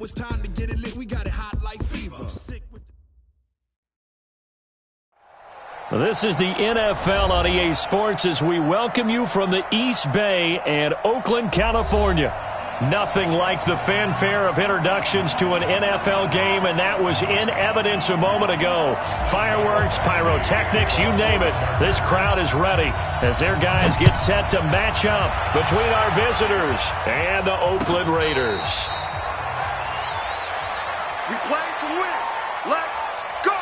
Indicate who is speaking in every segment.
Speaker 1: it's time to get it lit. We got it hot like fever.
Speaker 2: This is the NFL on EA Sports as we welcome you from the East Bay and Oakland, California. Nothing like the fanfare of introductions to an NFL game, and that was in evidence a moment ago. Fireworks, pyrotechnics, you name it. This crowd is ready as their guys get set to match up between our visitors and the Oakland Raiders.
Speaker 3: We play to win. Let's go!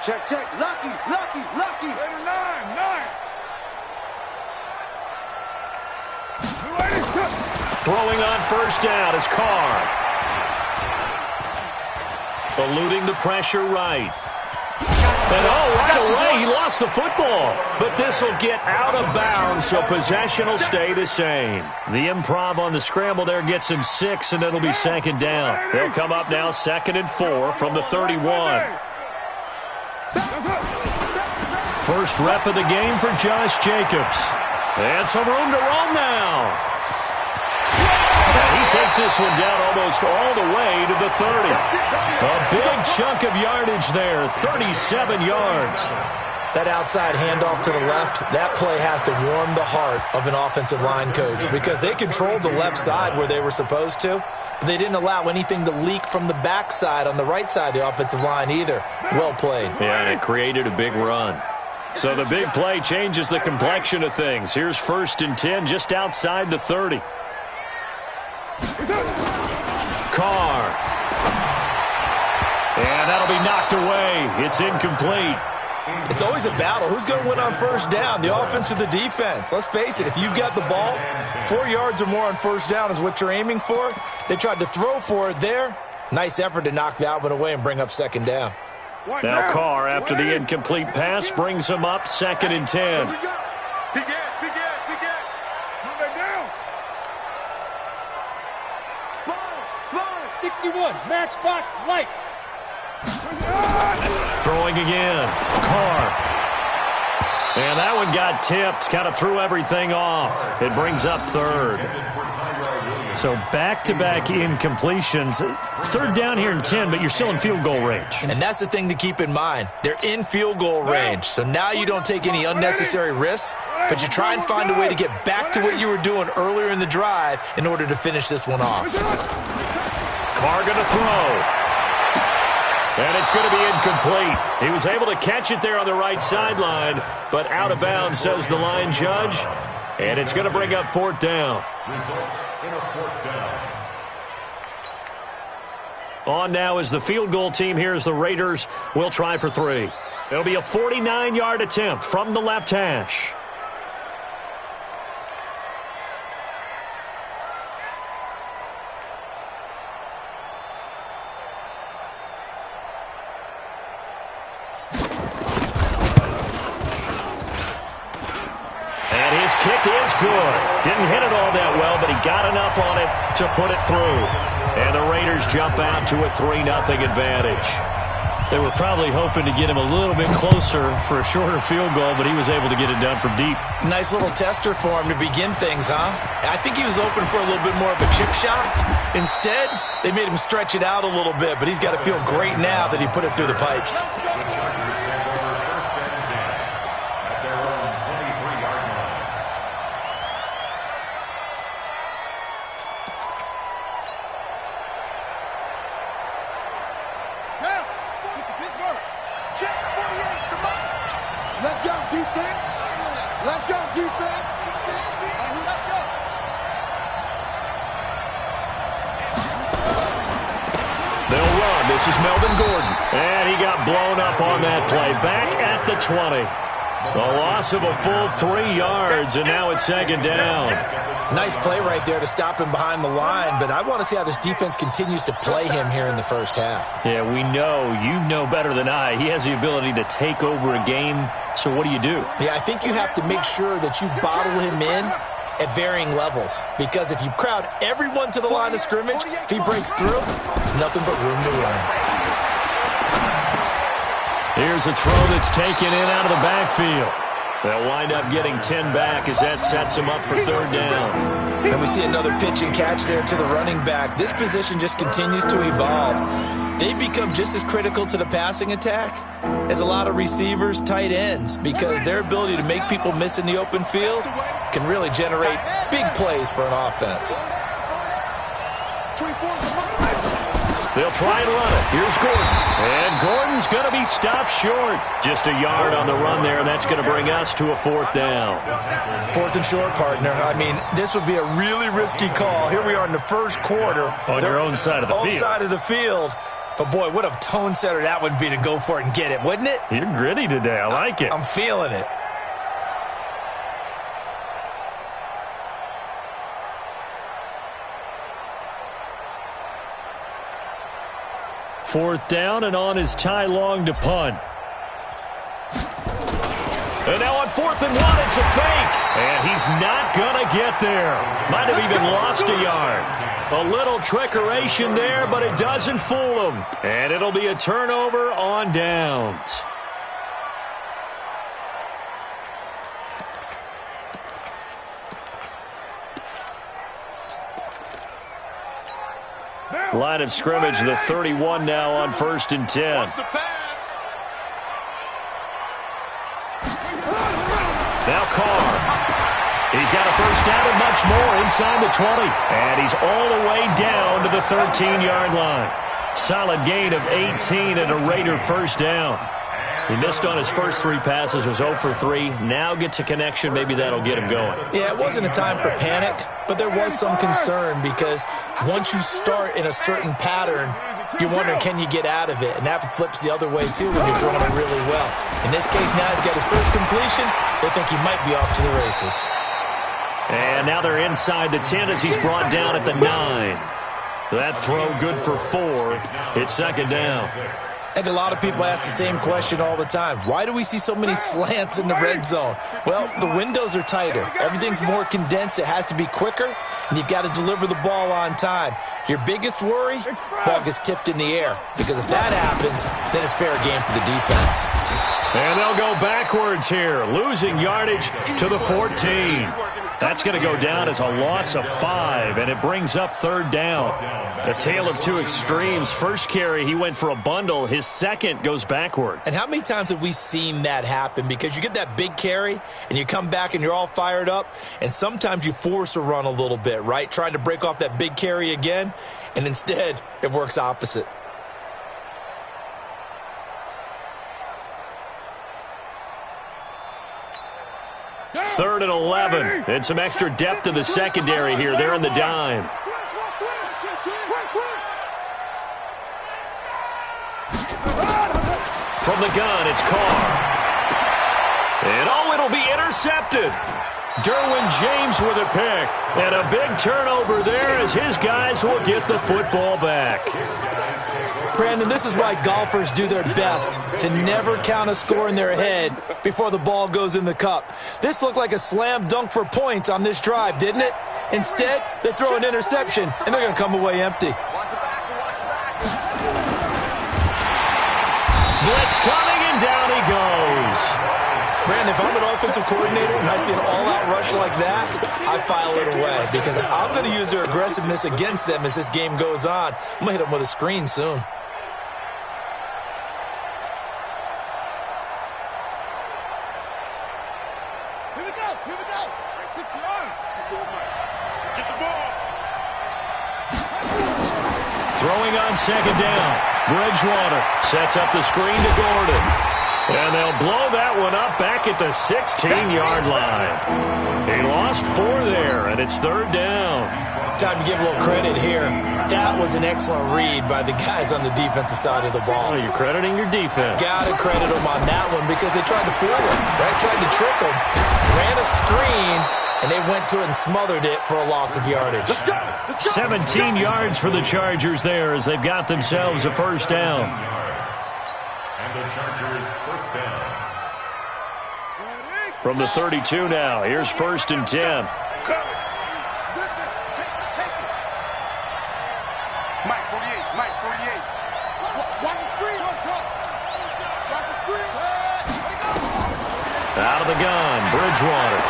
Speaker 3: Check, check. Lucky.
Speaker 4: Raider 9.
Speaker 2: Throwing on first down is Carr. Eluding the pressure right. And right away, he lost the football. But this will get out of bounds, so possession will stay the same. The improv on the scramble there gets him 6, and it'll be second down. They'll come up now 2nd and 4 from the 31. First rep of the game for Josh Jacobs. And some room to roam now. And he takes this one down almost all the way to the 30. A big chunk of yardage there, 37 yards.
Speaker 5: That outside handoff to the left, that play has to warm the heart of an offensive line coach because they controlled the left side where they were supposed to, but they didn't allow anything to leak from the backside on the right side of the offensive line either. Well played.
Speaker 2: Yeah, and it created a big run. So the big play changes the complexion of things. Here's 1st and 10 just outside the 30. Carr. And that'll be knocked away. It's incomplete.
Speaker 5: It's always a battle. Who's going to win on first down, the offense or the defense? Let's face it, if you've got the ball, 4 yards or more on first down is what you're aiming for. They tried to throw for it there. Nice effort to knock that one away and bring up 2nd down.
Speaker 2: Now Carr, after the incomplete pass, brings him up 2nd and 10.
Speaker 3: Big ass.
Speaker 4: Move that down.
Speaker 6: Smallers, 61, matchbox lights.
Speaker 2: Throwing again. Carr. And that one got tipped. Kind of threw everything off. It brings up 3rd. So back-to-back incompletions. 3rd down here and 10, but you're still in field goal range.
Speaker 5: And that's the thing to keep in mind. They're in field goal range. So now you don't take any unnecessary risks, but you try and find a way to get back to what you were doing earlier in the drive in order to finish this one off.
Speaker 2: Carr going to throw. And it's going to be incomplete. He was able to catch it there on the right sideline, but out of bounds, says the line judge. And it's going to bring up 4th down.
Speaker 7: Results in a 4th down.
Speaker 2: On now is the field goal team. Here's the Raiders. We'll try for 3. It'll be a 49-yard attempt from the left hash. Kick is good. Didn't hit it all that well, but he got enough on it to put it through. And the Raiders jump out to a 3-0 advantage. They were probably hoping to get him a little bit closer for a shorter field goal, but he was able to get it done from deep.
Speaker 5: Nice little tester for him to begin things, huh? I think he was open for a little bit more of a chip shot. Instead, they made him stretch it out a little bit, but he's got to feel great now that he put it through the pipes.
Speaker 2: This is Melvin Gordon, and he got blown up on that play. Back at the 20. A loss of a full 3 yards, and now it's second down.
Speaker 5: Nice play right there to stop him behind the line, but I want to see how this defense continues to play him here in the first half.
Speaker 2: Yeah, we know. You know better than I. He has the ability to take over a game, so what do you do?
Speaker 5: Yeah, I think you have to make sure that you bottle him in at varying levels, because if you crowd everyone to the line of scrimmage, if he breaks through, there's nothing but room to run.
Speaker 2: Here's a throw that's taken in out of the backfield. They'll wind up getting 10 back as that sets them up for third down.
Speaker 5: And we see another pitch and catch there to the running back. This position just continues to evolve. They become just as critical to the passing attack as a lot of receivers, tight ends, because their ability to make people miss in the open field can really generate big plays for an offense.
Speaker 2: They'll try and run it. Here's Gordon. And Gordon's going to be stopped short. Just a yard on the run there, and that's going to bring us to a fourth down.
Speaker 5: Fourth and short, partner. I mean, this would be a really risky call. Here we are in the first quarter.
Speaker 2: On your own side of the field.
Speaker 5: Own side of the field. But, boy, what a tone setter that would be to go for it and get it, wouldn't it?
Speaker 2: You're gritty today. I like it.
Speaker 5: I'm feeling it.
Speaker 2: Fourth down, and on is Ty Long to punt. And now on 4th and 1, it's a fake. And he's not going to get there. Might have even lost a yard. A little trickeration there, but it doesn't fool him. And it'll be a turnover on downs. Line of scrimmage, the 31 now on 1st and 10. Now Carr. He's got a first down and much more inside the 20. And he's all the way down to the 13-yard line. Solid gain of 18 and a Raider first down. He missed on his first 3 passes, was 0 for 3. Now gets a connection. Maybe that'll get him going.
Speaker 5: Yeah, it wasn't a time for panic, but there was some concern because once you start in a certain pattern, you're wondering, can you get out of it? And that flips the other way, too, when you're throwing it really well. In this case, now he's got his first completion. They think he might be off to the races.
Speaker 2: And now they're inside the 10 as he's brought down at the 9. That throw good for 4. It's second down.
Speaker 5: I think a lot of people ask the same question all the time. Why do we see so many slants in the red zone? Well, the windows are tighter. Everything's more condensed. It has to be quicker, and you've got to deliver the ball on time. Your biggest worry, ball gets tipped in the air, because if that happens, then it's fair game for the defense.
Speaker 2: And they'll go backwards here, losing yardage to the 14. That's going to go down as a loss of 5, and it brings up third down. A tale of two extremes. First carry, he went for a bundle. His second goes backward.
Speaker 5: And how many times have we seen that happen? Because you get that big carry, and you come back and you're all fired up, and sometimes you force a run a little bit, right? Trying to break off that big carry again, and instead it works opposite.
Speaker 2: Third and 11. And some extra depth to the secondary here. They're in the dime. From the gun, it's Carr. And oh, it'll be intercepted. Derwin James with a pick. And a big turnover there as his guys will get the football back.
Speaker 5: Brandon, this is why golfers do their best to never count a score in their head before the ball goes in the cup. This looked like a slam dunk for points on this drive, didn't it? Instead, they throw an interception, and they're going to come away empty.
Speaker 2: Blitz coming, and down he goes.
Speaker 5: Brandon, if I'm an offensive coordinator and I see an all-out rush like that, I file it away because I'm going to use their aggressiveness against them as this game goes on. I'm going to hit them with a screen soon.
Speaker 2: Throwing on second down. Bridgewater sets up the screen to Gordon. And they'll blow that one up back at the 16-yard line. He lost 4 there, and it's third down.
Speaker 5: time to give a little credit here. That was an excellent read by the guys on the defensive side of the ball.
Speaker 2: Oh, you're crediting your defense.
Speaker 5: Got to credit them on that one because they tried to fool him, right? Tried to trick him. Ran a screen, and they went to it and smothered it for a loss of yardage.
Speaker 2: 17 yards for the Chargers there as they've got themselves a first down.
Speaker 7: And the Chargers first down.
Speaker 2: From the 32 now, here's 1st and 10.
Speaker 3: Mike 48, Mike 48. Watch the screen. Watch the screen.
Speaker 2: Out of the gun, Bridgewater.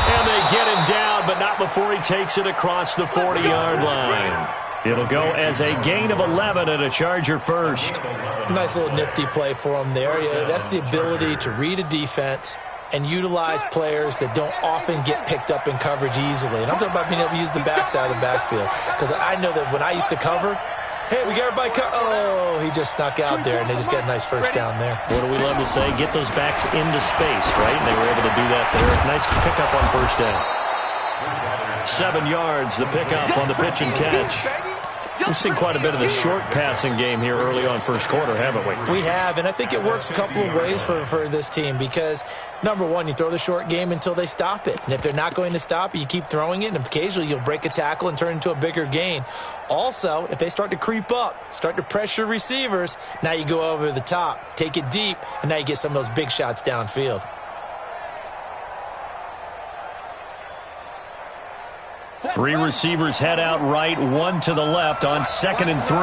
Speaker 2: And they get him down, but not before he takes it across the 40-yard line. It'll go as a gain of 11 and a Charger first.
Speaker 5: Nice little nifty play for him there. Yeah, that's the ability to read a defense and utilize players that don't often get picked up in coverage easily. And I'm talking about being able to use the backside of the backfield. Because I know that when I used to cover, hey, we got everybody oh, he just snuck out there, and they just got a nice first down there.
Speaker 2: What do we love to say? Get those backs into space, right? And they were able to do that there. Nice pickup on first down. 7 yards, the pickup on the pitch and catch. We've seen quite a bit of the short passing game here early on first quarter, haven't we?
Speaker 5: We have, and I think it works a couple of ways for this team because, number one, you throw the short game until they stop it. And if they're not going to stop it, you keep throwing it, and occasionally you'll break a tackle and turn into a bigger gain. Also, if they start to creep up, start to pressure receivers, now you go over the top, take it deep, and now you get some of those big shots downfield.
Speaker 2: Three receivers head out right, one to the left on 2nd and 3.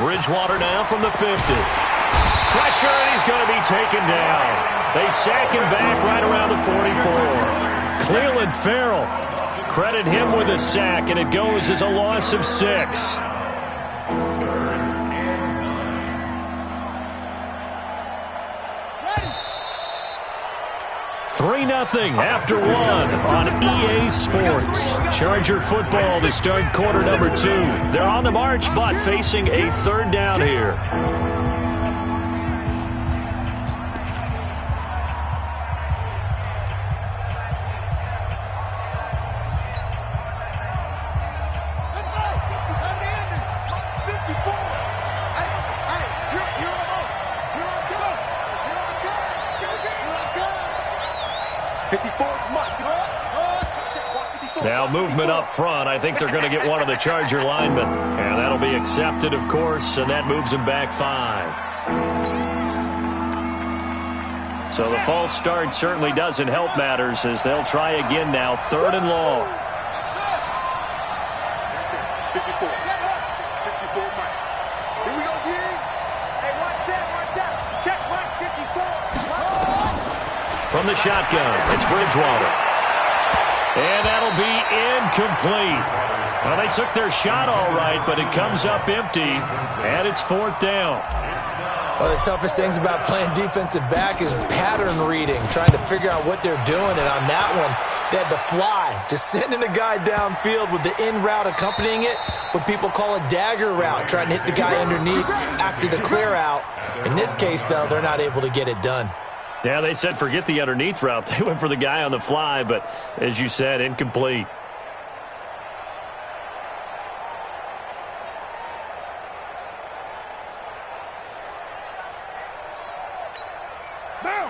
Speaker 2: Bridgewater now from the 50. Pressure, and he's going to be taken down. They sack him back right around the 44. Cleveland Farrell, credit him with a sack, and it goes as a loss of 6. 3-0 after 1 on EA Sports. Charger football to start quarter number 2. They're on the march, but facing a 3rd down here. Now movement up front. I think they're going to get one of the Charger linemen. And that'll be accepted, of course, and that moves him back 5. So the false start certainly doesn't help matters as they'll try again now. 3rd and long.
Speaker 3: 54. 54, Mike. Here we go, Gary. Hey, watch out. Check Mike 54.
Speaker 2: From the shotgun, it's Bridgewater. And that'll be incomplete. Well, they took their shot all right, but it comes up empty, and it's 4th down.
Speaker 5: One of the toughest things about playing defensive back is pattern reading, trying to figure out what they're doing. And on that one, they had the fly, just sending a guy downfield with the in route accompanying it, what people call a dagger route, trying to hit the guy underneath after the clear out. In this case, though, they're not able to get it done.
Speaker 2: Yeah, they said forget the underneath route. They went for the guy on the fly, but as you said, incomplete.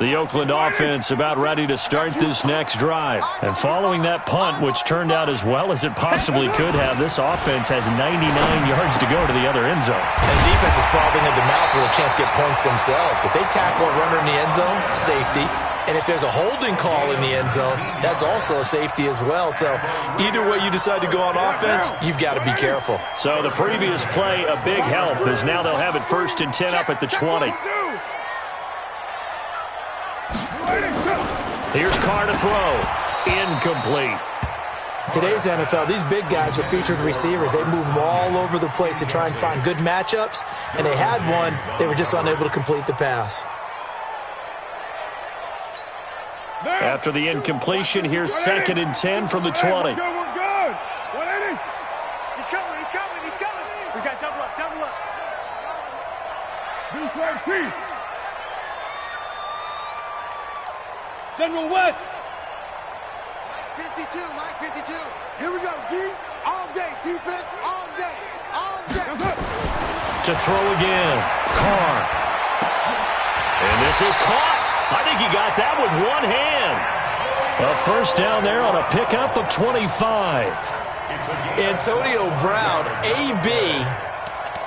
Speaker 2: The Oakland offense about ready to start this next drive. And following that punt, which turned out as well as it possibly could have, this offense has 99 yards to go to the other end zone.
Speaker 5: And defense is frothing at the mouth with a chance to get points themselves. If they tackle a runner in the end zone, safety. And if there's a holding call in the end zone, that's also a safety as well. So either way you decide to go on offense, you've got to be careful.
Speaker 2: So the previous play, a big help, as now they'll have it 1st and 10 up at the 20. Here's Carr to throw. Incomplete.
Speaker 5: Today's NFL, these big guys are featured receivers. They move them all over the place to try and find good matchups. And they had one. They were just unable to complete the pass.
Speaker 2: After the incompletion, here's 2nd and 10 from the 20.
Speaker 4: We're good. 180.
Speaker 3: He's coming. We got double up.
Speaker 4: Deuce right feet.
Speaker 6: General West.
Speaker 3: 52, Mike 52. Here we go, D. All day. Defense, all day. All day.
Speaker 2: To throw again. Carr. And this is caught. I think he got that with one hand. A first down there on a pickup of 25.
Speaker 5: Antonio Brown, AB,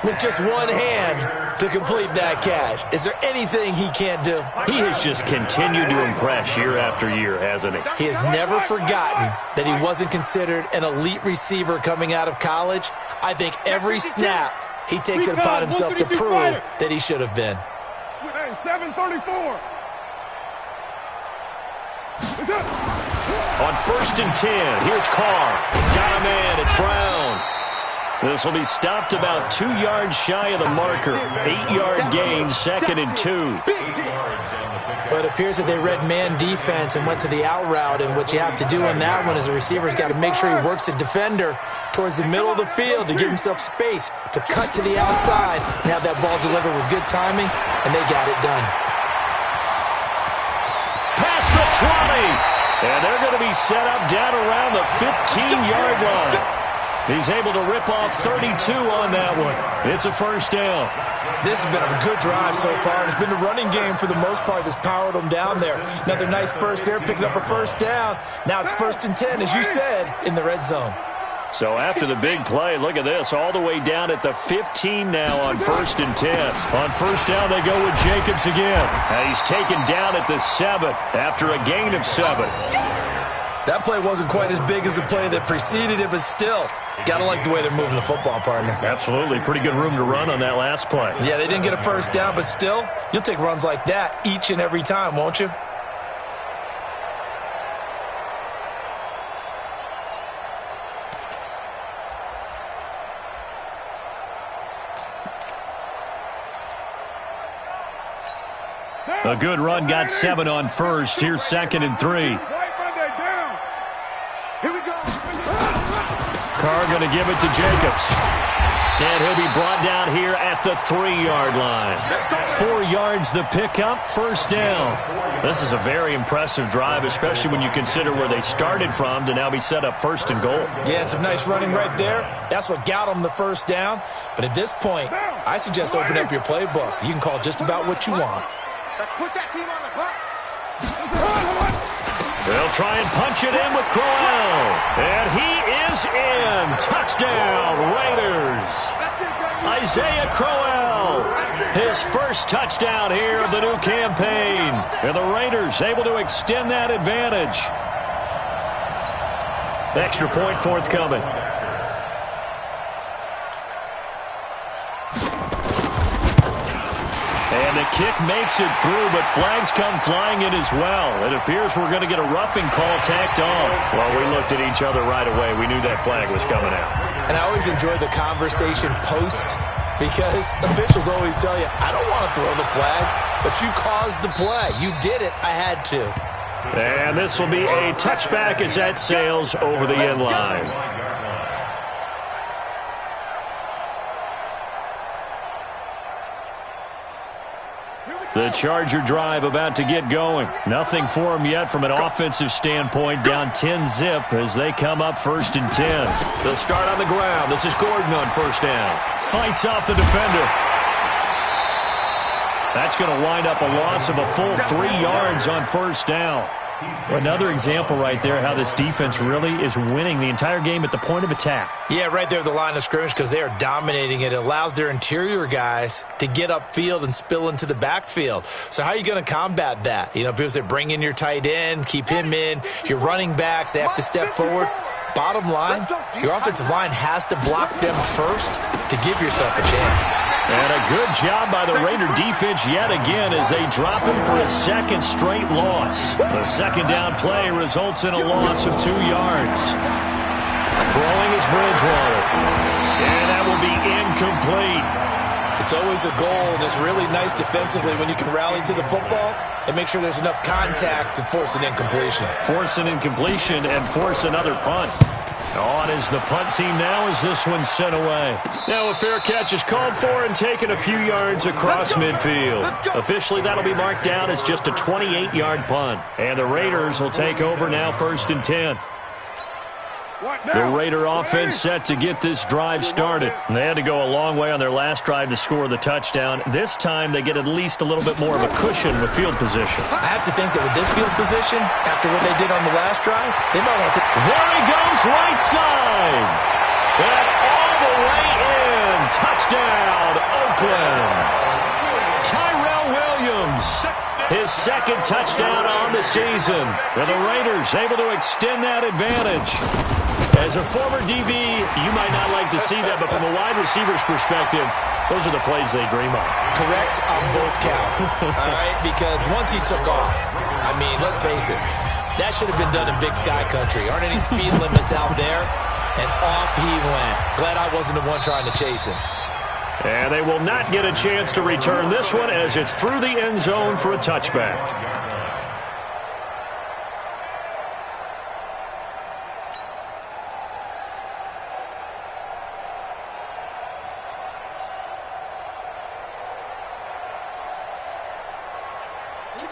Speaker 5: with just one hand to complete that catch. Is there anything he can't do?
Speaker 2: He has just continued to impress year after year, hasn't he?
Speaker 5: He has never forgotten that he wasn't considered an elite receiver coming out of college. I think every snap he takes it upon himself to prove that he should have been.
Speaker 4: Hey, 734.
Speaker 2: On 1st and 10, here's Carr. Got a man, it's Brown. This will be stopped about 2 yards shy of the marker. 8-yard gain, 2nd and 2.
Speaker 5: But it appears that they read man defense and went to the out route, and what you have to do on that one is the receiver's got to make sure he works the defender towards the middle of the field to give himself space to cut to the outside and have that ball delivered with good timing, and they got it done.
Speaker 2: Past the 20. And they're going to be set up down around the 15-yard line. He's able to rip off 32 on that one. It's a first down.
Speaker 5: This has been a good drive so far. It's been the running game for the most part that's powered them down there. Another nice burst there, picking up a first down. Now it's 1st and 10, as you said, in the red zone.
Speaker 2: So after the big play, look at this, all the way down at the 15 now on 1st and 10. On first down, they go with Jacobs again. He's taken down at the 7 after a gain of 7.
Speaker 5: That play wasn't quite as big as the play that preceded it, but still, got to like the way they're moving the football, partner.
Speaker 2: Absolutely. Pretty good room to run on that last play.
Speaker 5: Yeah, they didn't get a first down, but still, you'll take runs like that each and every time, won't you?
Speaker 2: A good run, got 7 on first. Here's 2nd and 3. Carr going to give it to Jacobs. And he'll be brought down here at the 3-yard line. 4 yards the pickup, first down. This is a very impressive drive, especially when you consider where they started from to now be set up 1st and goal.
Speaker 5: Yeah, and some nice running right there. That's what got them the first down. But at this point, I suggest open up your playbook. You can call just about what you want.
Speaker 3: Let's put that team on the clock.
Speaker 2: They'll try and punch it in with Crowell. And he is in. Touchdown, Raiders. Isaiah Crowell, his first touchdown here of the new campaign. And the Raiders able to extend that advantage. Extra point forthcoming. And the kick makes it through, but flags come flying in as well. It appears we're going to get a roughing call tacked on. Well, we looked at each other right away. We knew that flag was coming out.
Speaker 5: And I always enjoy the conversation post because officials always tell you, I don't want to throw the flag, but you caused the play. You did it. I had to.
Speaker 2: And this will be a touchback as that sails over the end line. The Charger drive about to get going. Nothing for them yet from an offensive standpoint. Down 10-zip as they come up 1st and 10. They'll start on the ground. This is Gordon on first down. Fights off the defender. That's going to wind up a loss of a full 3 yards on first down. Another example right there how this defense really is winning the entire game at the point of attack.
Speaker 5: Yeah, right there at the line of scrimmage because they are dominating it. It allows their interior guys to get upfield and spill into the backfield. So how are you going to combat that? You know, because they bring in your tight end, keep him in. Your running backs, they have to step forward. Bottom line, your offensive line has to block them first to give yourself a chance.
Speaker 2: And a good job by the Raider defense yet again as they drop him for a second straight loss. The second down play results in a loss of 2 yards. Throwing is Bridgewater. And that will be incomplete.
Speaker 5: It's always a goal, and it's really nice defensively when you can rally to the football and make sure there's enough contact to force an incompletion.
Speaker 2: Force an incompletion and force another punt. On is the punt team now as this one's sent away. Now a fair catch is called for and taken a few yards across midfield. Officially, that'll be marked down as just a 28-yard punt. And the Raiders will take over now 1st and 10. The Raider offense set to get this drive started. They had to go a long way on their last drive to score the touchdown. This time they get at least a little bit more of a cushion with field position.
Speaker 5: I have to think that with this field position, after what they did on the last drive, they might want to...
Speaker 2: There he goes, right side. And all the way in. Touchdown, Oakland. Tyrell Williams, his second touchdown on the season. And the Raiders able to extend that advantage. As a former DB, you might not like to see that, but from a wide receiver's perspective, those are the plays they dream of.
Speaker 5: Correct on both counts, all right? Because once he took off, I mean, let's face it, that should have been done in Big Sky Country. Aren't any speed limits out there? And off he went. Glad I wasn't the one trying to chase him.
Speaker 2: And they will not get a chance to return this one as it's through the end zone for a touchback.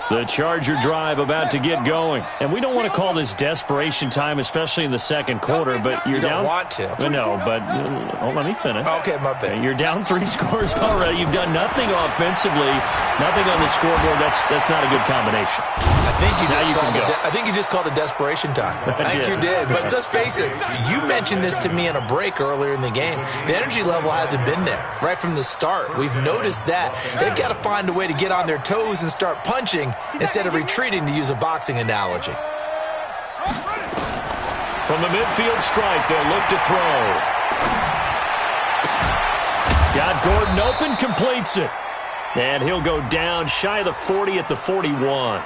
Speaker 2: The Charger drive about to get going. And we don't want to call this desperation time, especially in the second quarter, but you're down.
Speaker 5: You don't want to.
Speaker 2: No, but let me finish.
Speaker 5: Okay, my bad.
Speaker 2: You're down 3 scores already. You've done nothing offensively, nothing on the scoreboard. That's not a good combination.
Speaker 5: I think you just called it desperation time. I think you did. But let's face it, you mentioned this to me in a break earlier in the game. The energy level hasn't been there right from the start. We've noticed that. They've got to find a way to get on their toes and start punching instead of retreating, to use a boxing analogy.
Speaker 2: From the midfield stripe, they'll look to throw. Got Gordon open, completes it. And he'll go down shy of the 40 at the 41.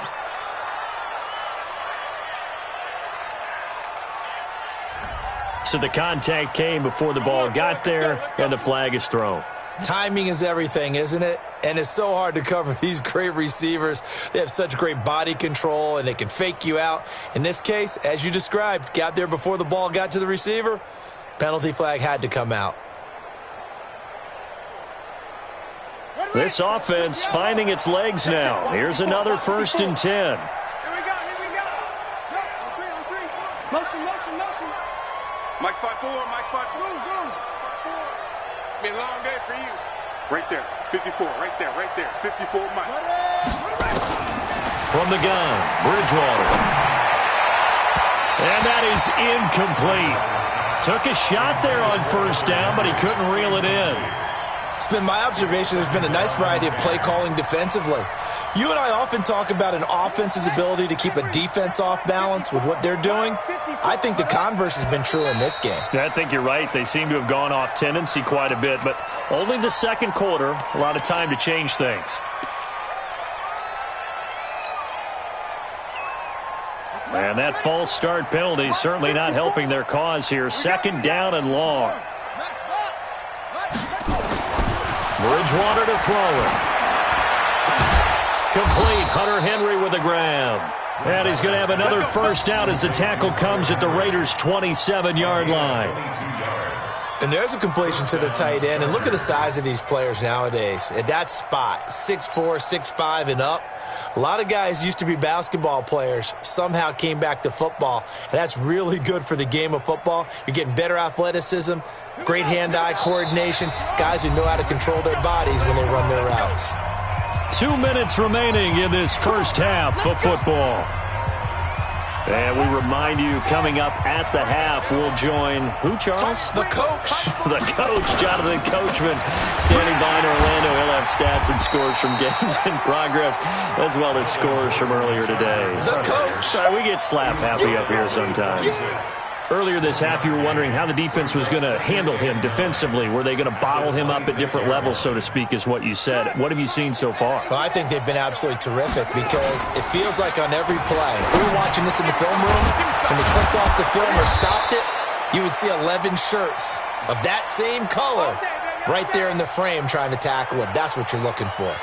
Speaker 2: So the contact came before the ball got there, and the flag is thrown.
Speaker 5: Timing is everything, isn't it? And it's so hard to cover these great receivers. They have such great body control, and they can fake you out. In this case, as you described, got there before the ball got to the receiver. Penalty flag had to come out.
Speaker 2: This offense finding its legs now. Here's another 1st and 10.
Speaker 3: Here we go. On three. Motion. Mike spot 4, Mike spot 2. It's been a long day for you. Right there, 54, right there. 54, Mike.
Speaker 2: From the gun, Bridgewater. And that is incomplete. Took a shot there on 1st down, but he couldn't reel it in.
Speaker 5: It's been my observation there's been a nice variety of play calling defensively. You and I often talk about an offense's ability to keep a defense off balance with what they're doing. I think the converse has been true in this game.
Speaker 2: I think you're right. They seem to have gone off tendency quite a bit, but only the second quarter, a lot of time to change things. And that false start penalty certainly not helping their cause here. 2nd down and long. Bridgewater to throw it. Complete. Hunter Henry with a grab. And he's going to have another 1st down as the tackle comes at the Raiders' 27-yard line.
Speaker 5: And there's a completion to the tight end. And look at the size of these players nowadays. At that spot, 6'4", 6'5", and up. A lot of guys used to be basketball players, somehow came back to football. And that's really good for the game of football. You're getting better athleticism, great hand-eye coordination, guys who know how to control their bodies when they run their routes.
Speaker 2: 2 minutes remaining in this first half of football. And we remind you, coming up at the half, we'll join who, Charles?
Speaker 5: The coach.
Speaker 2: The coach, Jonathan Coachman, standing by in Orlando. He'll have stats and scores from games in progress, as well as scores from earlier today.
Speaker 5: The coach.
Speaker 2: Sorry, we get slap happy up here sometimes. Earlier this half, you were wondering how the defense was going to handle him defensively. Were they going to bottle him up at different levels, so to speak, is what you said. What have you seen so far?
Speaker 5: Well, I think they've been absolutely terrific because it feels like on every play, if we were watching this in the film room, when they clicked off the film or stopped it, you would see 11 shirts of that same color right there in the frame trying to tackle him. That's what you're looking for.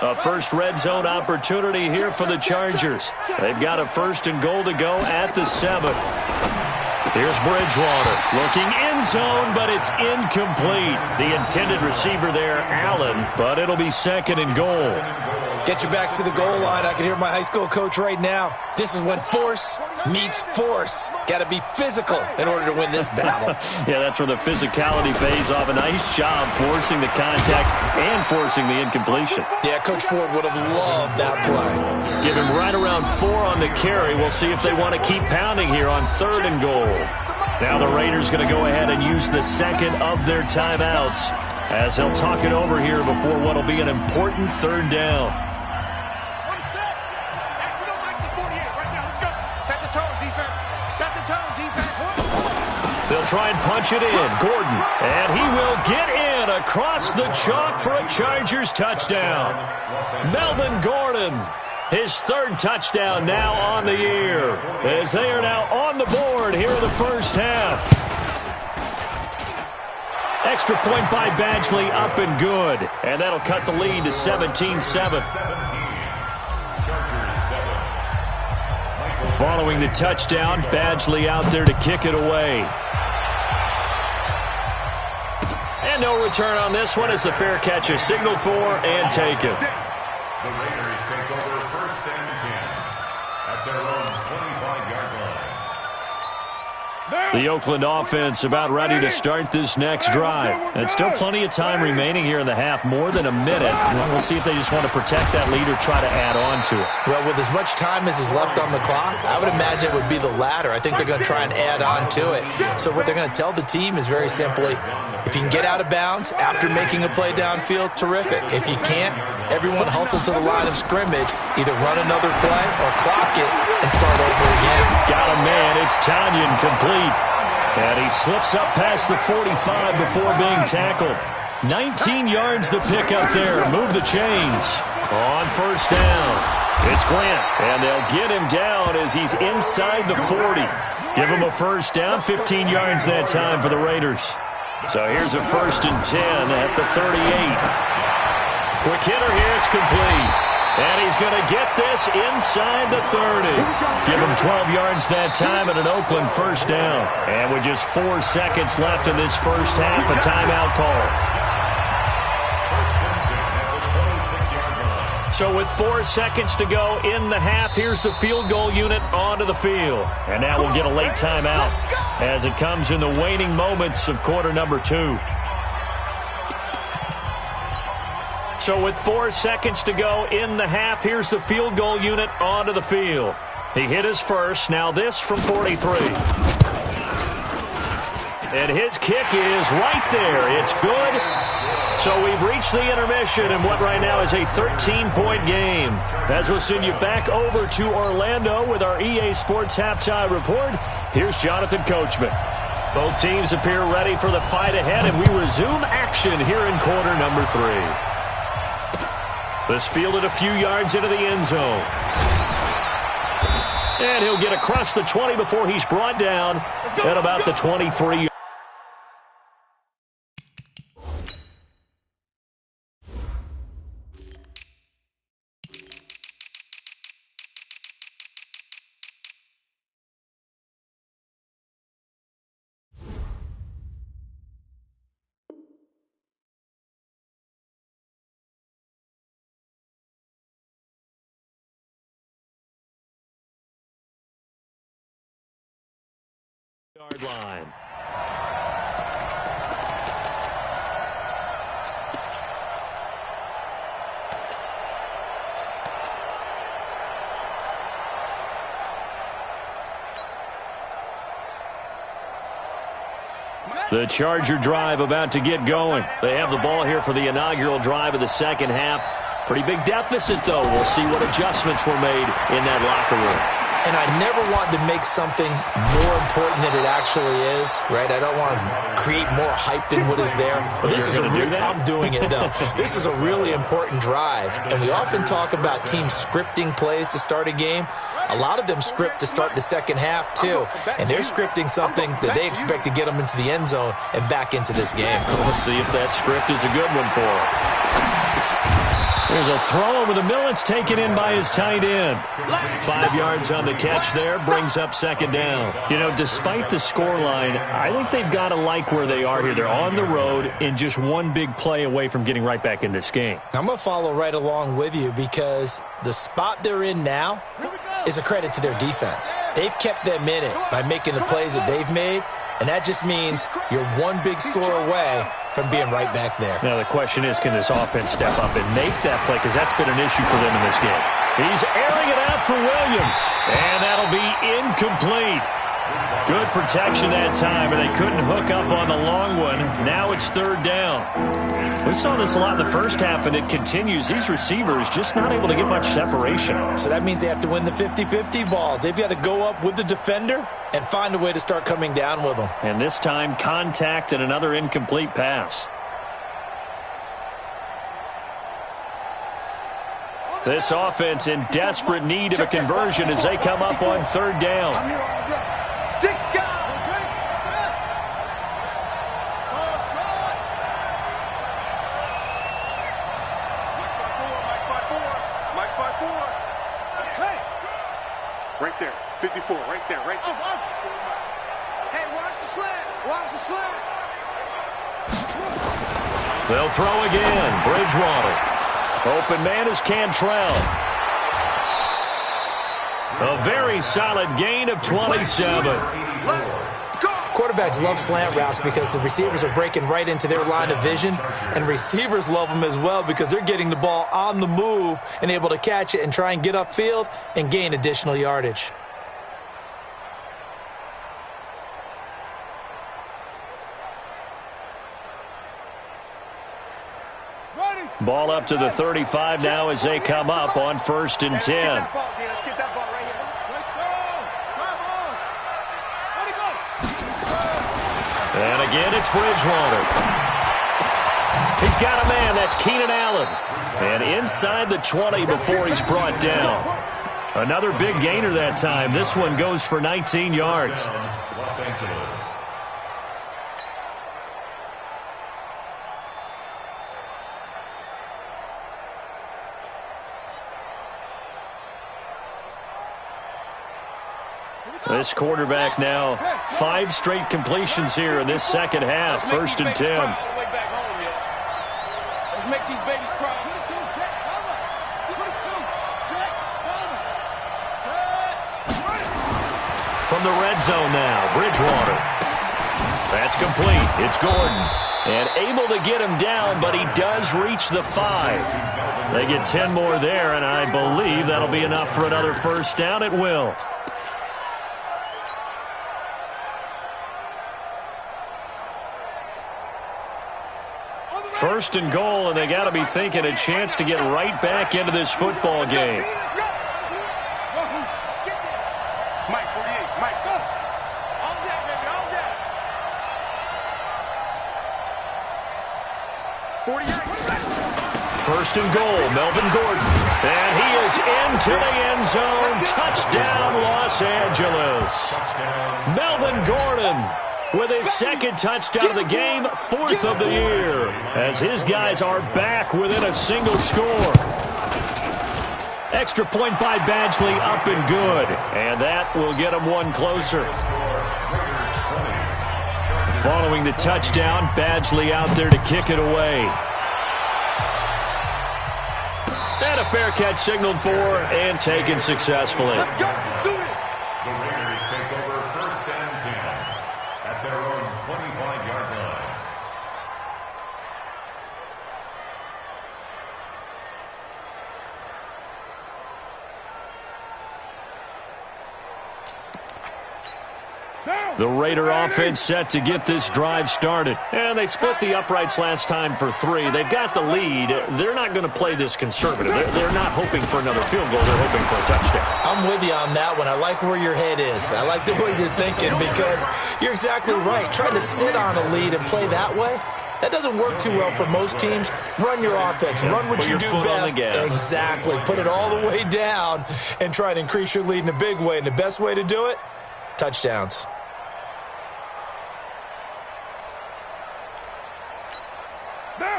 Speaker 2: A first red zone opportunity here for the Chargers. They've got a 1st and goal to go at the 7. Here's Bridgewater looking end zone, but it's incomplete. The intended receiver there, Allen, but it'll be 2nd and goal.
Speaker 5: Get your backs to the goal line. I can hear my high school coach right now. This is when force meets force. Got to be physical in order to win this battle.
Speaker 2: Yeah, that's where the physicality pays off. A nice job forcing the contact and forcing the incompletion.
Speaker 5: Yeah, Coach Ford would have loved that play.
Speaker 2: Give him right around 4 on the carry. We'll see if they want to keep pounding here on 3rd and goal. Now the Raiders going to go ahead and use the second of their timeouts as they'll talk it over here before what will be an important 3rd down. They'll try and punch it in. Gordon. And he will get in across the chalk for a Chargers touchdown. Melvin Gordon. His 3rd touchdown now on the year. As they are now on the board here in the first half. Extra point by Badgley up and good. And that'll cut the lead to 17-7. Following the touchdown, Badgley out there to kick it away. And no return on this one as the fair catch is signaled for and taken.
Speaker 7: The Raiders take over 1st and 10 at their own 25-yard line.
Speaker 2: The Oakland offense about ready to start this next drive. And still plenty of time remaining here in the half, more than a minute. We'll see if they just want to protect that lead or try to add on to it.
Speaker 5: Well, with as much time as is left on the clock, I would imagine it would be the latter. I think they're going to try and add on to it. So what they're going to tell the team is very simply, if you can get out of bounds after making a play downfield, terrific. If you can't, everyone hustle to the line of scrimmage, either run another play or clock it and start over again.
Speaker 2: Got a man. It's Tanyan complete. And he slips up past the 45 before being tackled. 19 yards to pick up there. Move the chains. On 1st down. It's Grant. And they'll get him down as he's inside the 40. Give him a 1st down. 15 yards that time for the Raiders. So here's a 1st and 10 at the 38. Quick hitter here. It's complete. And he's going to get this inside the 30. Give him 12 yards that time and an Oakland 1st down. And with just 4 seconds left in this first half, a timeout call. So with 4 seconds to go in the half, here's the field goal unit onto the field. And now we'll get a late timeout as it comes in the waning moments of quarter number 2. So with 4 seconds to go in the half, here's the field goal unit onto the field. He hit his first. Now this from 43. And his kick is right there. It's good. So we've reached the intermission in what right now is a 13-point game. As we'll send you back over to Orlando with our EA Sports Halftime Report, here's Jonathan Coachman. Both teams appear ready for the fight ahead, and we resume action here in quarter number 3. This fielded a few yards into the end zone. And he'll get across the 20 before he's brought down at about the 23. Yard line. The Charger drive about to get going. They have the ball here for the inaugural drive of the second half. Pretty big deficit, though. We'll see what adjustments were made in that locker room.
Speaker 5: And I never want to make something more important than it actually is, right? I don't want to create more hype than what is there. But this is I'm doing it, though. This is a really important drive. And we often talk about teams scripting plays to start a game. A lot of them script to start the second half, too. And they're scripting something that they expect to get them into the end zone and back into this game.
Speaker 2: We'll see if that script is a good one for them. There's a throw over the middle. It's taken in by his tight end. 5 yards on the catch there. Brings up second down. You know, despite the scoreline, I think they've got to like where they are here. They're on the road and just one big play away from getting right back in this game.
Speaker 5: I'm going to follow right along with you because the spot they're in now is a credit to their defense. They've kept them in it by making the plays that they've made, and that just means you're one big score away from being right back there.
Speaker 2: Now the question is, can this offense step up and make that play? Because that's been an issue for them in this game. He's airing it out for Williams, and that'll be incomplete. Good protection that time, and they couldn't hook up on the long one. Now it's third down. We saw this a lot in the first half, and it continues. These receivers just not able to get much separation.
Speaker 5: So that means they have to win the 50-50 balls. They've got to go up with the defender and find a way to start coming down with them.
Speaker 2: And this time, contact and another incomplete pass. This offense in desperate need of a conversion as they come up on third down.
Speaker 3: Right there, 54, right there, right there. Hey, watch the slant, watch the slant.
Speaker 2: They'll throw again, Bridgewater. Open man is Cantrell. A very solid gain of 27.
Speaker 5: Quarterbacks love slant routes because the receivers are breaking right into their line of vision, and receivers love them as well because they're getting the ball on the move and able to catch it and try and get upfield and gain additional yardage.
Speaker 2: Ball up to the 35 now as they come up on 1st and 10.
Speaker 3: Let's get that ball right here.
Speaker 2: And again, it's Bridgewater. He's got a man. That's Keenan Allen. And inside the 20 before he's brought down. Another big gainer that time. This one goes for 19 yards.
Speaker 7: Los Angeles.
Speaker 2: This quarterback now 5 straight completions here in this second half. 1st and 10.
Speaker 6: Let's make these babies cry.
Speaker 2: From the red zone now, Bridgewater. That's complete. It's Gordon. And able to get him down, but he does reach the 5. They get 10 more there, and I believe that'll be enough for another first down. It will. First and goal, and they got to be thinking a chance to get right back into this football game.
Speaker 3: Mike, 48, Mike, go. All day, baby, all day. 48.
Speaker 2: First and goal, Melvin Gordon. And he is into the end zone. Touchdown, Los Angeles. Melvin Gordon with his second touchdown of the game, 4th of the year, as his guys are back within a single score. Extra point by Badgley, up and good, and that will get them one closer. Following the touchdown, Badgley out there to kick it away. And a fair catch signaled for and taken successfully.
Speaker 3: Let's go. Do it.
Speaker 7: The Raiders take over 1st and 10 at their own 25-yard line.
Speaker 2: The Raider offense set to get this drive started. And they split the uprights last time for 3. They've got the lead. They're not going to play this conservative. They're not hoping for another field goal. They're hoping for a touchdown.
Speaker 5: I'm with you on that one. I like where your head is. I like the way you're thinking because you're exactly right. Trying to sit on a lead and play that way, that doesn't work too well for most teams. Run your offense. Run what you do best. Exactly. Put it all the way down and try to increase your lead in a big way. And the best way to do it, touchdowns.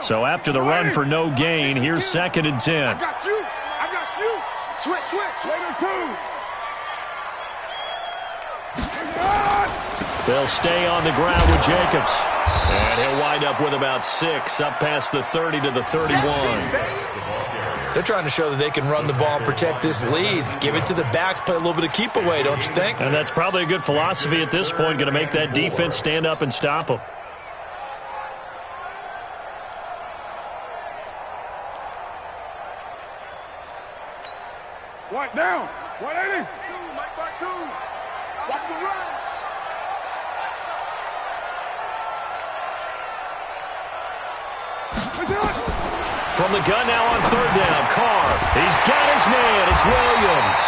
Speaker 2: So after the run for no gain, here's 2nd and 10.
Speaker 3: I got you. Switch.
Speaker 4: Later, 2.
Speaker 2: They'll stay on the ground with Jacobs. And he'll wind up with about 6, up past the 30 to the 31.
Speaker 5: They're trying to show that they can run the ball and protect this lead. Give it to the backs, play a little bit of keep away, don't you think?
Speaker 2: And that's probably a good philosophy at this point, going to make that defense stand up and stop them.
Speaker 4: White down. 180.
Speaker 3: Mike Bar 2. Watch the run.
Speaker 2: From the gun now on 3rd down, Carr. He's got his man. It's Williams.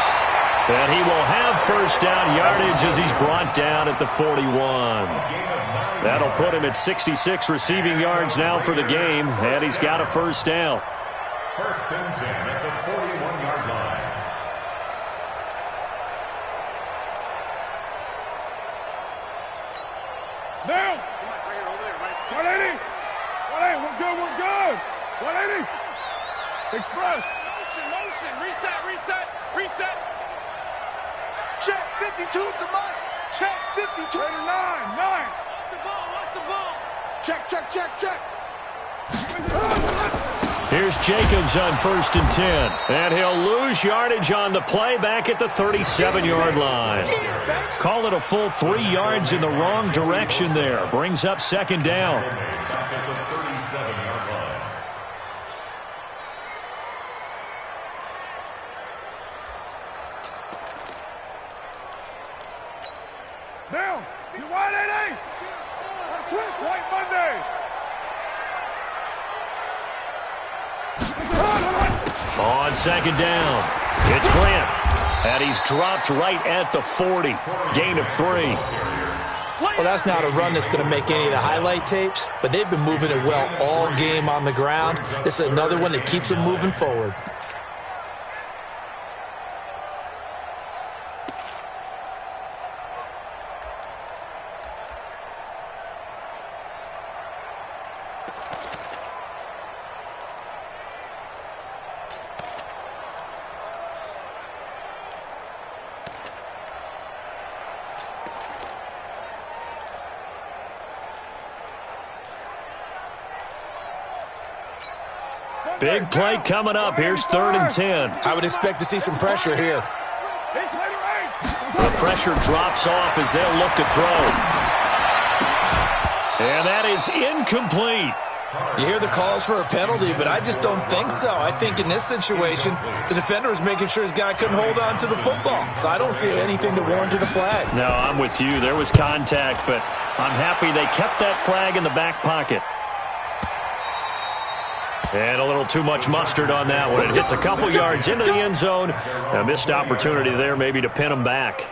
Speaker 2: And he will have 1st down yardage as he's brought down at the 41. That'll put him at 66 receiving yards now for the game, and he's got a 1st down.
Speaker 7: 1st and 10 at the 41-yard line.
Speaker 4: Down. 180. 180. We're good. 180. Express.
Speaker 3: Motion. Reset. Check 52's the money. Check 52.
Speaker 4: 9.
Speaker 3: What's the ball? Check.
Speaker 2: Here's Jacobs on 1st and 10. And he'll lose yardage on the play back at the 37-yard line. Call it a full 3 yards in the wrong direction there. Brings up 2nd down.
Speaker 7: Back at the 37-yard line.
Speaker 4: Down. You 180. Switch. White Monday.
Speaker 2: On 2nd down, it's Grant. And he's dropped right at the 40. Gain of 3.
Speaker 5: Well, that's not a run that's going to make any of the highlight tapes, but they've been moving it well all game on the ground. This is another one that keeps them moving forward.
Speaker 2: Big play coming up. Here's 3rd and 10.
Speaker 5: I would expect to see some pressure here.
Speaker 2: The pressure drops off as they'll look to throw. And that is incomplete.
Speaker 5: You hear the calls for a penalty, but I just don't think so. I think in this situation, the defender was making sure his guy couldn't hold on to the football. So I don't see anything to warrant a flag.
Speaker 2: No, I'm with you. There was contact, but I'm happy they kept that flag in the back pocket. And a little too much mustard on that one. It hits a couple yards into the end zone. A missed opportunity there maybe to pin him back.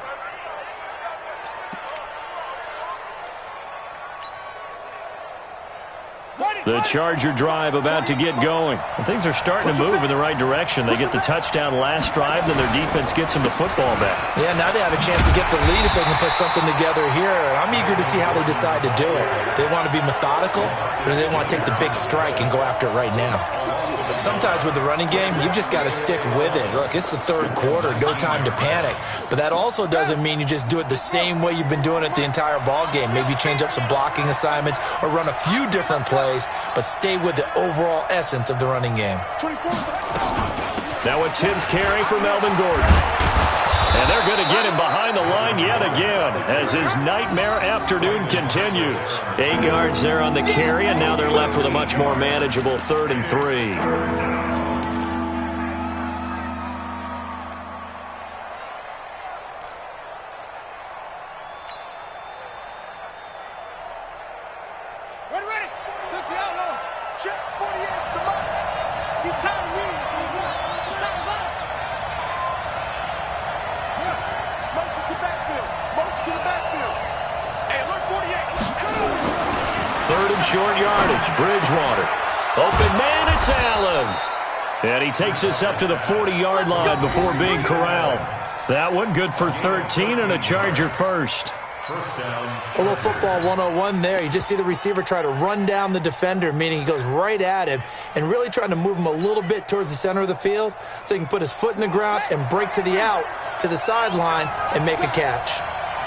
Speaker 2: The Charger drive about to get going. And things are starting to move in the right direction. They get the touchdown last drive, then their defense gets them the football back.
Speaker 5: Yeah, now they have a chance to get the lead if they can put something together here. And I'm eager to see how they decide to do it. Do they want to be methodical, or do they want to take the big strike and go after it right now? But sometimes with the running game, you've just got to stick with it. Look, it's the third quarter, no time to panic. But that also doesn't mean you just do it the same way you've been doing it the entire ball game. Maybe change up some blocking assignments or run a few different plays, but stay with the overall essence of the running game.
Speaker 2: Now a 10th carry for Melvin Gordon. And they're going to get him behind the line yet again as his nightmare afternoon continues. 8 yards there on the carry, and now they're left with a much more manageable 3rd and 3. Short yardage, Bridgewater. Open man, it's Allen. And he takes us up to the 40-yard line before being corralled. That one good for 13 and a Charger first.
Speaker 7: First down.
Speaker 5: A little football 101 there. You just see the receiver try to run down the defender, meaning he goes right at him and really trying to move him a little bit towards the center of the field so he can put his foot in the ground and break to the out, to the sideline, and make a catch.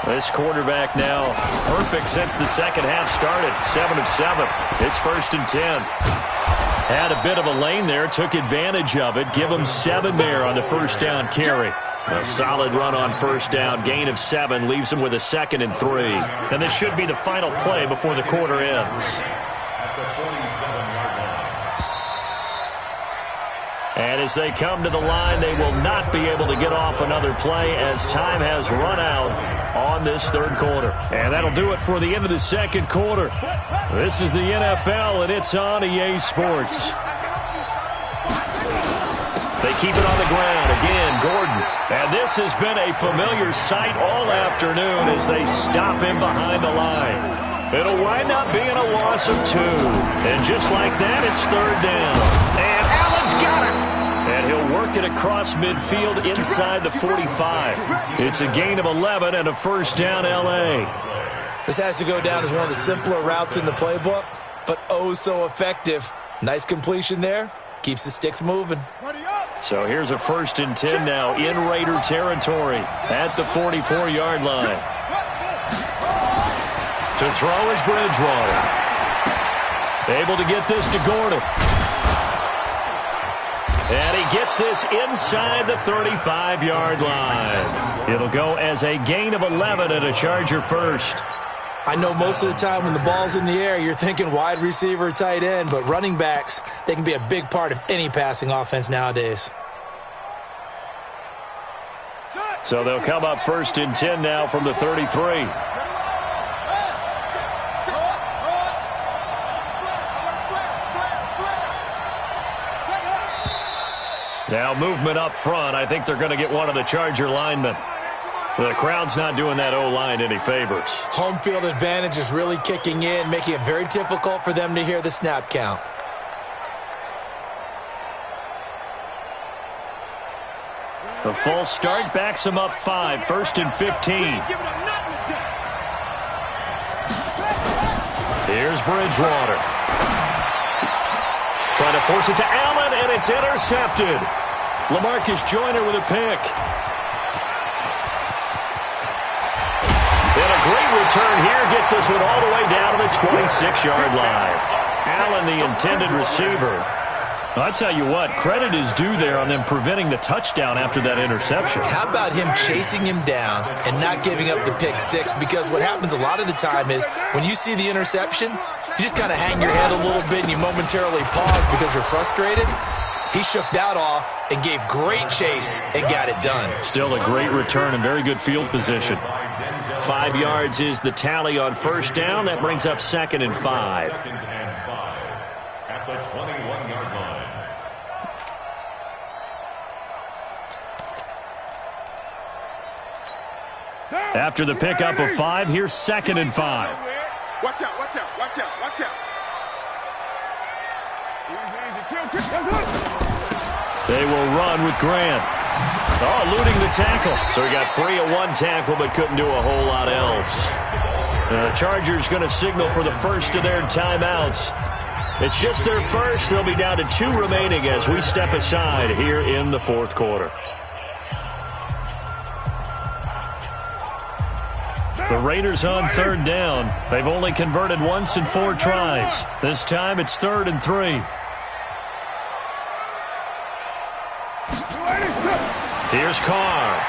Speaker 2: This quarterback now perfect since the second half started. 7 of 7. It's 1st and 10. Had a bit of a lane there, took advantage of it. Give him 7 there on the first down carry. A solid run on first down. Gain of 7 leaves him with a 2nd and 3. And this should be the final play before the quarter ends.
Speaker 7: At the 47-yard line.
Speaker 2: And as they come to the line, they will not be able to get off another play as time has run out on this third quarter. And that'll do it for the end of the second quarter. This is the NFL, and it's on EA Sports. They keep it on the ground. Again, Gordon. And this has been a familiar sight all afternoon as they stop him behind the line. It'll wind up being a loss of 2. And just like that, it's 3rd down. And Allen's got it. And he'll work it across midfield inside the 45. It's a gain of 11 and a first down, L.A.
Speaker 5: This has to go down as one of the simpler routes in the playbook, but oh so effective. Nice completion there. Keeps the sticks moving.
Speaker 2: So here's a 1st and 10 now in Raider territory at the 44-yard line. To throw is Bridgewater. Able to get this to Gordon. And he gets this inside the 35-yard line. It'll go as a gain of 11 and a Charger first.
Speaker 5: I know most of the time when the ball's in the air, you're thinking wide receiver, tight end, but running backs, they can be a big part of any passing offense nowadays.
Speaker 2: So they'll come up 1st and 10 now from the 33. Now movement up front. I think they're going to get one of the Charger linemen. The crowd's not doing that O-line any favors.
Speaker 5: Home field advantage is really kicking in, making it very difficult for them to hear the snap count.
Speaker 2: The false start backs him up 5, 1st and 15. Here's Bridgewater. Trying to force it to Allen, and it's intercepted. LaMarcus Joyner with a pick. And a great return here gets this one all the way down to the 26-yard line. Allen, the intended receiver. I'll tell you what, credit is due there on them preventing the touchdown after that interception.
Speaker 5: How about him chasing him down and not giving up the pick 6? Because what happens a lot of the time is when you see the interception, you just kind of hang your head a little bit and you momentarily pause because you're frustrated. He shook that off and gave great chase and got it done.
Speaker 2: Still a great return and very good field position. 5 yards is the tally on first down. That brings up 2nd and 5.
Speaker 7: At the 21-yard line.
Speaker 2: After the pickup of 5, here's 2nd and 5.
Speaker 3: Watch out, watch out, watch out, watch out.
Speaker 2: They will run with Grant. Oh, eluding the tackle. So he got free of one tackle but couldn't do a whole lot else. The Chargers going to signal for the first of their timeouts. It's just their first. They'll be down to 2 remaining as we step aside here in the fourth quarter. The Raiders on 3rd down. They've only converted once in 4 tries. This time it's 3rd and 3. Here's Carr.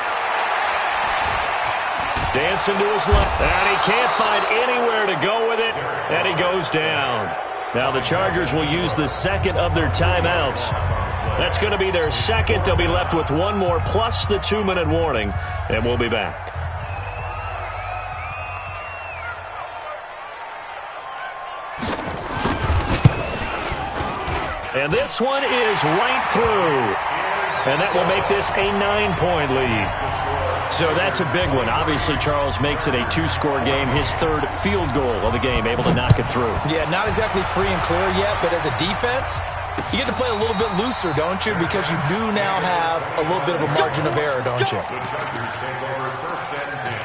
Speaker 2: Dancing to his left. And he can't find anywhere to go with it. And he goes down. Now the Chargers will use the second of their timeouts. That's going to be their second. They'll be left with 1 more plus the 2-minute warning. And we'll be back. And this one is right through. And that will make this a 9-point lead. So that's a big one. Obviously, Charles makes it a 2-score game. His 3rd field goal of the game, able to knock it through.
Speaker 5: Yeah, not exactly free and clear yet, but as a defense, you get to play a little bit looser, don't you? Because you do now have a little bit of a margin of error, don't you?
Speaker 7: The Chargers take over 1st and 10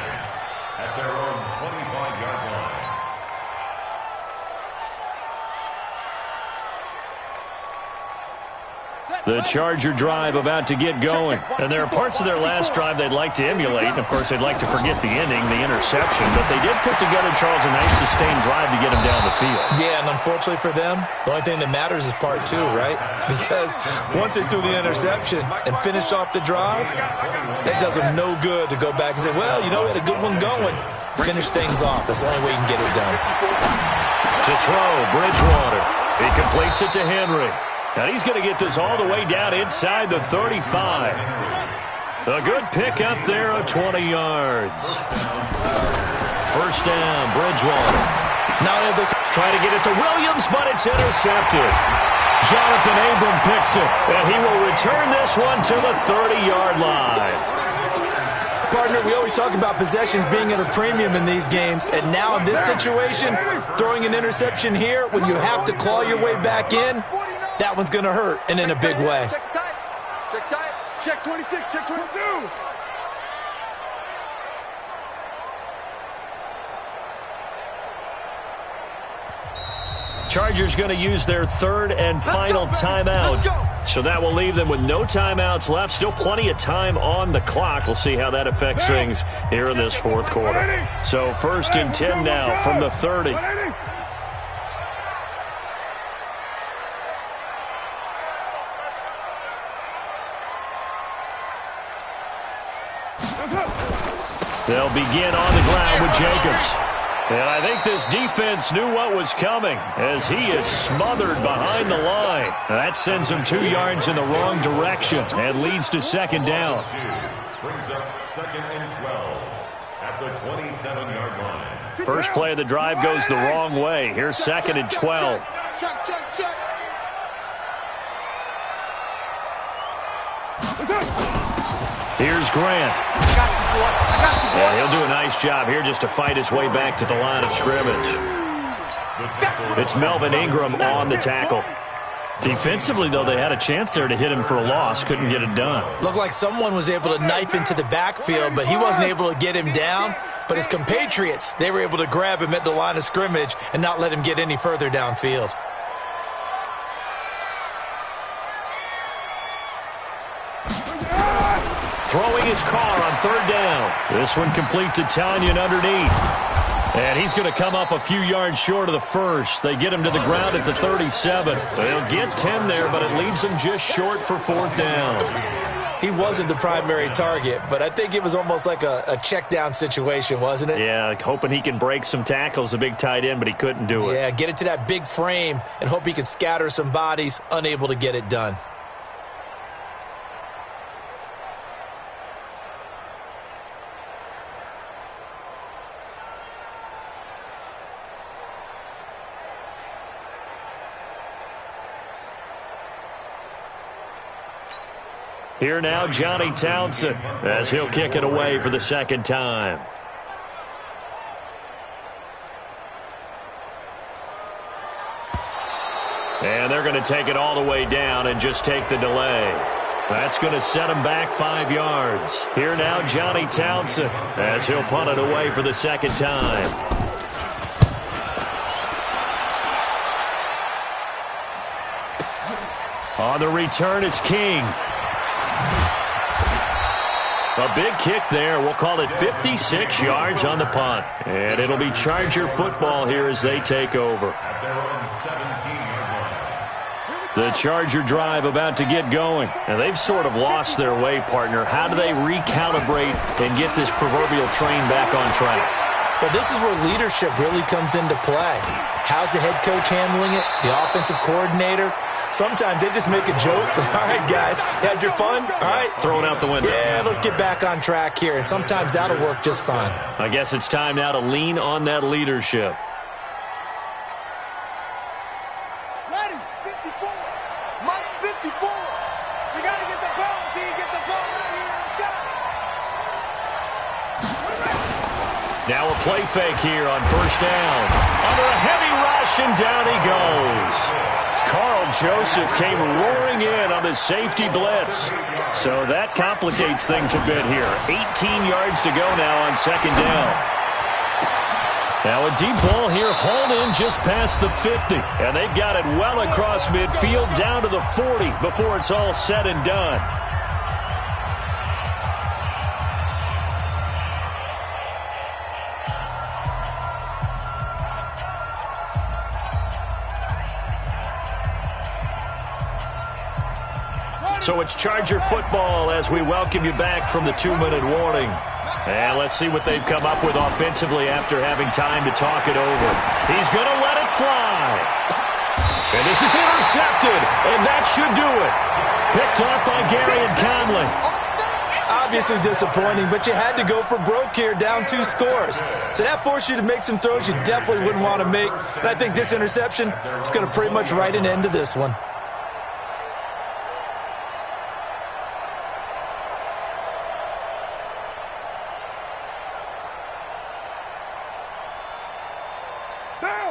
Speaker 7: at their own
Speaker 2: The Charger drive about to get going. And there are parts of their last drive they'd like to emulate. And, of course, they'd like to forget the ending, the interception. But they did put together, Charles, a nice sustained drive to get them down the field.
Speaker 5: Yeah, and unfortunately for them, the only thing that matters is part 2, right? Because once they threw the interception and finished off the drive, that does them no good to go back and say, well, you know, we had a good one going. Finish things off. That's the only way you can get it done.
Speaker 2: To throw, Bridgewater. He completes it to Henry. And he's going to get this all the way down inside the 35. A good pick up there of 20 yards. First down, Bridgewater. Now they try to get it to Williams, but it's intercepted. Jonathan Abram picks it, and he will return this one to the 30-yard line.
Speaker 5: Partner, we always talk about possessions being at a premium in these games, and now in this situation, throwing an interception here when you have to claw your way back in, that one's going to hurt, and in a big way.
Speaker 3: Check tight. Check tight. Check 26. Check 22.
Speaker 2: Chargers going to use their third and final timeout. So that will leave them with no timeouts left. Still plenty of time on the clock. We'll see how that affects things here in this fourth quarter. So 1st and 10 now from the 30. They'll begin on the ground with Jacobs. And I think this defense knew what was coming as he is smothered behind the line. That sends him 2 yards in the wrong direction and leads to second down.
Speaker 7: Brings up 2nd and 12 at the 27-yard line.
Speaker 2: First play of the drive goes the wrong way. Here's 2nd and 12.
Speaker 3: Check, check, check.
Speaker 2: Here's Grant.
Speaker 3: I got you, boy. I got you, boy.
Speaker 2: Yeah, he'll do a nice job here just to fight his way back to the line of scrimmage. It's Melvin Ingram on the tackle. Defensively, though, they had a chance there to hit him for a loss. Couldn't get it done.
Speaker 5: Looked like someone was able to knife into the backfield, but he wasn't able to get him down. But his compatriots, they were able to grab him at the line of scrimmage and not let him get any further downfield.
Speaker 2: Throwing his car on 3rd down. This one complete to Tanyan underneath. And he's going to come up a few yards short of the first. They get him to the ground at the 37. They'll get 10 there, but it leaves him just short for 4th down.
Speaker 5: He wasn't the primary target, but I think it was almost like a check down situation, wasn't it?
Speaker 2: Yeah, hoping he can break some tackles, a big tight end, but he couldn't do it.
Speaker 5: Yeah, get it to that big frame and hope he can scatter some bodies, unable to get it done.
Speaker 2: Here now, Johnny Townsend, as he'll kick it away for the 2nd time. And they're going to take it all the way down and just take the delay. That's going to set him back 5 yards. Here now, Johnny Townsend, as he'll punt it away for the 2nd time. On the return, it's King. A big kick there. We'll call it 56 yards on the punt. And it'll be Charger football here as they take over.
Speaker 7: At their own 17-yard line.
Speaker 2: The Charger drive about to get going. And they've sort of lost their way, partner. How do they recalibrate and get this proverbial train back on track?
Speaker 5: Well, this is where leadership really comes into play. How's the head coach handling it? The offensive coordinator? Sometimes they just make a joke. All right, guys, had your fun? All right.
Speaker 2: Throw it out the window.
Speaker 5: Yeah, let's get back on track here. And sometimes that'll work just fine.
Speaker 2: I guess it's time now to lean on that leadership.
Speaker 3: Ready, 54. Mike, 54. We got to get the ball. D, get the ball out here. Let's go.
Speaker 2: Now a play fake here on 1st down. Under a heavy rush, and down he goes. Carl Joseph came roaring in on the safety blitz. So that complicates things a bit here. 18 yards to go now on 2nd down. Now a deep ball here hauled in just past the 50. And they've got it well across midfield down to the 40 before it's all said and done. So it's Charger football as we welcome you back from the 2-minute warning. And let's see what they've come up with offensively after having time to talk it over. He's going to let it fly. And this is intercepted, and that should do it. Picked off by Gary and Conley.
Speaker 5: Obviously disappointing, but you had to go for broke here, down 2 scores. So that forced you to make some throws you definitely wouldn't want to make. And I think this interception is going to pretty much write an end to this one.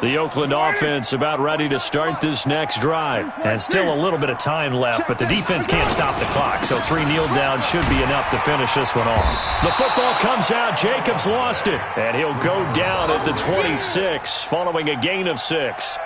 Speaker 2: The Oakland offense about ready to start this next drive. And still a little bit of time left, but the defense can't stop the clock. So 3 kneel downs should be enough to finish this one off. The football comes out. Jacobs lost it. And he'll go down at the 26 following a gain of 6.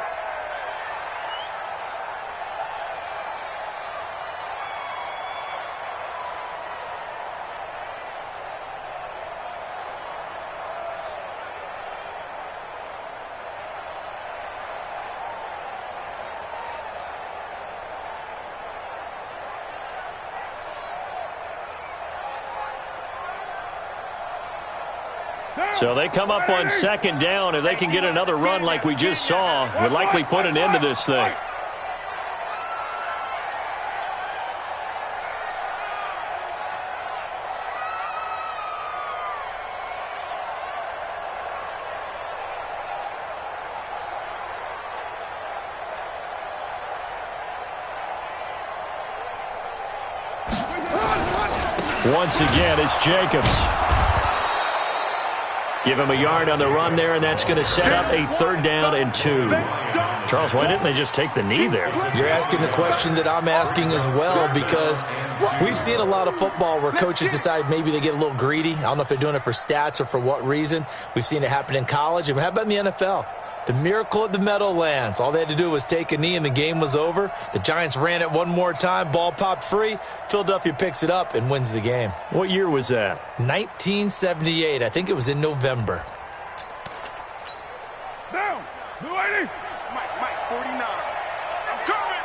Speaker 2: So they come up on 2nd down. If they can get another run like we just saw, would likely put an end to this thing. Once again, it's Jacobs. Give him a yard on the run there, and that's going to set up a 3rd down and 2. Charles, why didn't they just take the knee there?
Speaker 5: You're asking the question that I'm asking as well, because we've seen a lot of football where coaches decide maybe they get a little greedy. I don't know if they're doing it for stats or for what reason. We've seen it happen in college. And how about in the NFL? The miracle at the Meadowlands. All they had to do was take a knee and the game was over. The Giants ran it one more time. Ball popped free. Philadelphia picks it up and wins the game.
Speaker 2: What year was that?
Speaker 5: 1978. I think it was in November.
Speaker 4: Down. New 80.
Speaker 3: Mike, 49. I'm coming.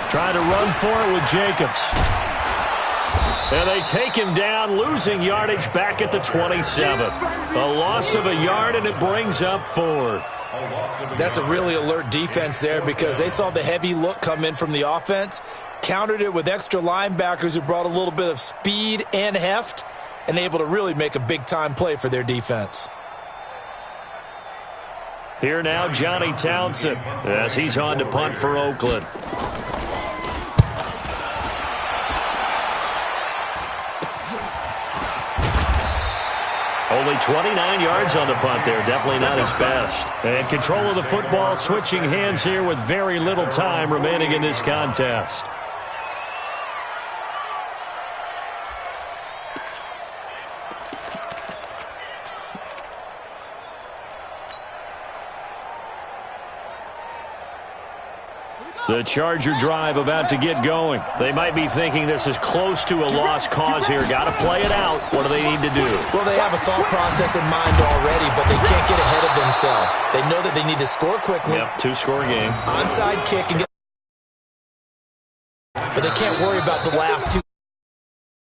Speaker 2: Trying to run for it with Jacobs. And they take him down, losing yardage back at the 27. A loss of a yard, and it brings up 4th.
Speaker 5: That's a really alert defense there, because they saw the heavy look come in from the offense, countered it with extra linebackers who brought a little bit of speed and heft, and able to really make a big-time play for their defense.
Speaker 2: Here now, Johnny Townsend, as he's on to punt for Oakland. Only 29 yards on the punt there. Definitely not his best. And control of the football, switching hands here with very little time remaining in this contest. The Charger drive about to get going. They might be thinking this is close to a lost cause here. Got to play it out. What do they need to do?
Speaker 5: Well, they have a thought process in mind already, but they can't get ahead of themselves. They know that they need to score quickly.
Speaker 2: Yep, 2-score game.
Speaker 5: Onside kick and get... But they can't worry about the last 2.